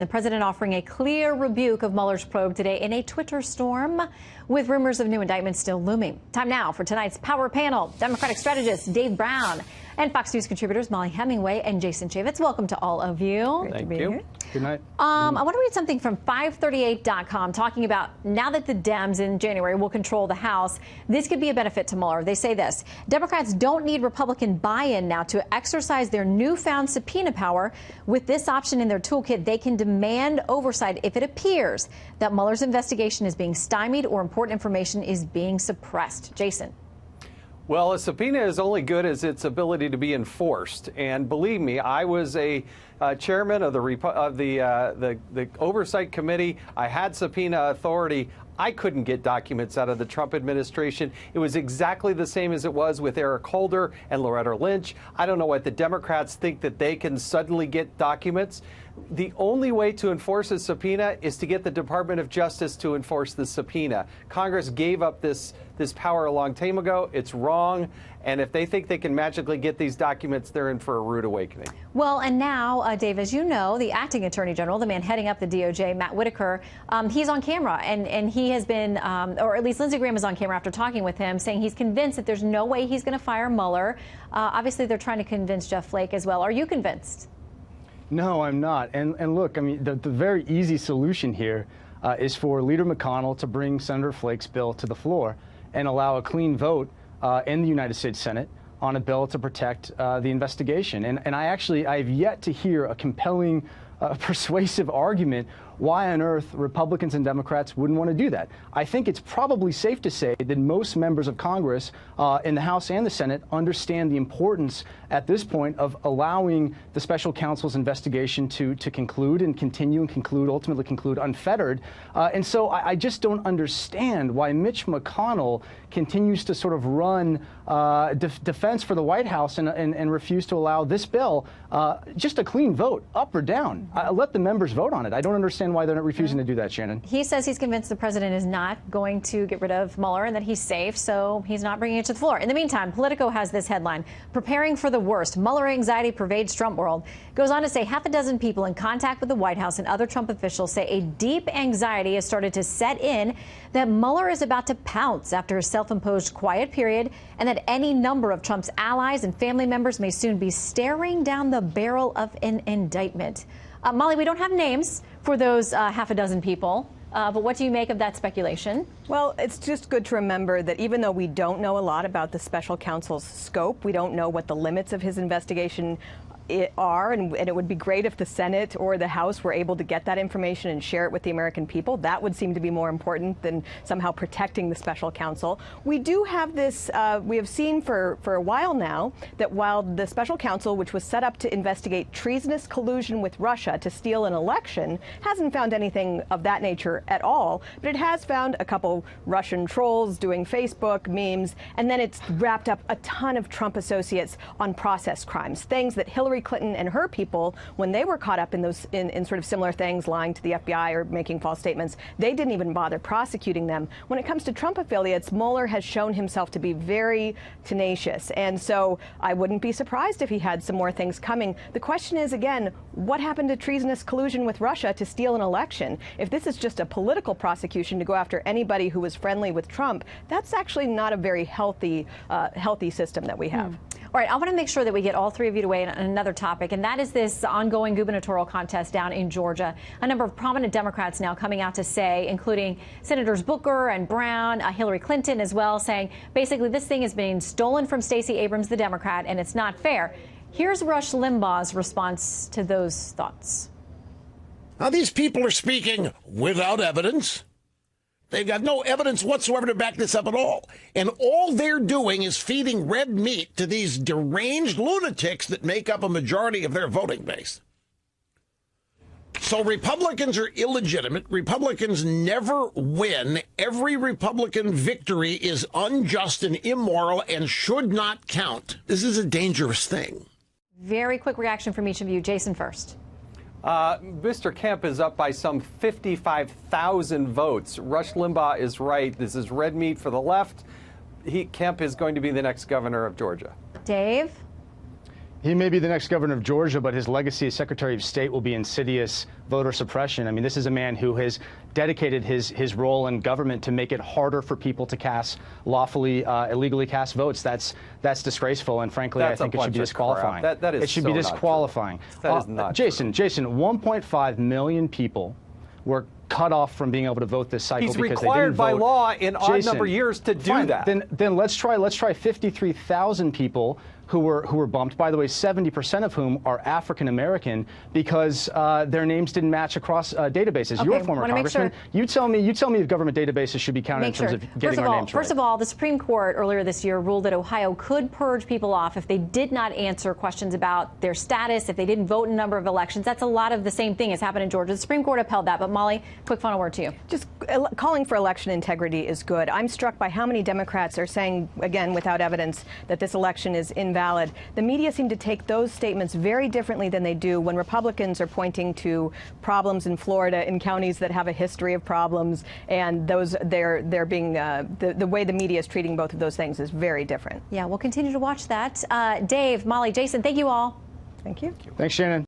The president offering a clear rebuke of Mueller's probe today in a Twitter storm, with rumors of new indictments still looming. Time now for tonight's Power Panel. Democratic strategist Dave Brown and Fox News contributors Molly Hemingway and Jason Chaffetz. Welcome to all of you. Great to be here. Good night. I want to read something from 538.com talking about now that the Dems in January will control the House, this could be a benefit to Mueller. They say this: Democrats don't need Republican buy-in now to exercise their newfound subpoena power. With this option in their toolkit, they can demand oversight if it appears that Mueller's investigation is being stymied or important information is being suppressed. Jason. Well, a subpoena is only good as its ability to be enforced. And believe me, I was a chairman of the Oversight Committee. I had subpoena authority. I couldn't get documents out of the Trump administration. It was exactly the same as it was with Eric Holder and Loretta Lynch. I don't know what the Democrats think that they can suddenly get documents. The only way to enforce a subpoena is to get the Department of Justice to enforce the subpoena. Congress gave up this power a long time ago. It's wrong. And if they think they can magically get these documents, they're in for a rude awakening. Well, and now, Dave, as you know, the acting attorney general, the man heading up the DOJ, Matt Whitaker, he's on camera. And he has been, or at least Lindsey Graham is on camera after talking with him, saying he's convinced that there's no way he's going to fire Mueller. Obviously, they're trying to convince Jeff Flake as well. Are you convinced? No, I'm not. And look, I mean, the very easy solution here is for Leader McConnell to bring Senator Flake's bill to the floor and allow a clean vote in the United States Senate on a bill to protect the investigation. And I've yet to hear a compelling, persuasive argument why on earth Republicans and Democrats wouldn't want to do that. I think it's probably safe to say that most members of Congress in the House and the Senate understand the importance at this point of allowing the special counsel's investigation to conclude and continue and ultimately conclude unfettered. And so I just don't understand why Mitch McConnell continues to sort of run defense for the White House and refuse to allow this bill just a clean vote, up or down. Let the members vote on it. I don't understand why they're not refusing to do that, Shannon. He says he's convinced the president is not going to get rid of Mueller and that he's safe, so he's not bringing it to the floor. In the meantime, Politico has this headline: preparing for the worst. Mueller anxiety pervades Trump world. Goes on to say half a dozen people in contact with the White House and other Trump officials say a deep anxiety has started to set in that Mueller is about to pounce after his self-imposed quiet period, and that any number of Trump's allies and family members may soon be staring down the barrel of an indictment. Molly, we don't have names for those half a dozen people, but what do you make of that speculation? Well, it's just good to remember that even though we don't know a lot about the special counsel's scope, we don't know what the limits of his investigation are, and it would be great if the Senate or the House were able to get that information and share it with the American people. That would seem to be more important than somehow protecting the special counsel. We do have this, we have seen for a while now that while the special counsel, which was set up to investigate treasonous collusion with Russia to steal an election, hasn't found anything of that nature at all, but it has found a couple Russian trolls doing Facebook memes, and then it's wrapped up a ton of Trump associates on process crimes, things that Hillary Clinton and her people, when they were caught up in those in sort of similar things, lying to the FBI or making false statements, they didn't even bother prosecuting them. When it comes to Trump affiliates, Mueller has shown himself to be very tenacious, and so I wouldn't be surprised if he had some more things coming. The question is, again, what happened to treasonous collusion with Russia to steal an election? If this is just a political prosecution to go after anybody who was friendly with Trump, that's actually not a very healthy system that we have. All right, I want to make sure that we get all three of you to weigh in on another topic, and that is this ongoing gubernatorial contest down in Georgia. A number of prominent Democrats now coming out to say, including Senators Booker and Brown, Hillary Clinton as well, saying basically this thing is being stolen from Stacey Abrams, the Democrat, and it's not fair. Here's Rush Limbaugh's response to those thoughts. Now, these people are speaking without evidence. They've got no evidence whatsoever to back this up at all. And all they're doing is feeding red meat to these deranged lunatics that make up a majority of their voting base. So Republicans are illegitimate. Republicans never win. Every Republican victory is unjust and immoral and should not count. This is a dangerous thing. Very quick reaction from each of you. Jason first. Mr. Kemp is up by some 55,000 votes. Rush Limbaugh is right. This is red meat for the left. Kemp is going to be the next governor of Georgia. Dave? He may be the next governor of Georgia, but his legacy as Secretary of State will be insidious voter suppression. I mean, this is a man who has dedicated his role in government to make it harder for people to cast lawfully, illegally cast votes. That's disgraceful, and frankly, I think it should be disqualifying. That is it should so be disqualifying. That is not Jason, 1.5 million people were cut off from being able to vote this cycle He's because required they didn't by vote. law in odd Jason, number years to do fine. that. Then let's try 53,000 people who were bumped. By the way, 70% of whom are African American because their names didn't match across databases. Okay, You're a former congressman. You tell me if government databases should be counted in terms of getting our names right. First of all, the Supreme Court earlier this year ruled that Ohio could purge people off if they did not answer questions about their status, if they didn't vote in a number of elections. That's a lot of the same thing as happened in Georgia. The Supreme Court upheld that. But Molly, quick final word to you. Just calling for election integrity is good. I'm struck by how many Democrats are saying, again, without evidence, that this election is invalid. The media seem to take those statements very differently than they do when Republicans are pointing to problems in Florida in counties that have a history of problems, and they're being the way the media is treating both of those things is very different. Yeah, we'll continue to watch that. Dave, Molly, Jason, thank you all. Thank you. Thanks, Shannon.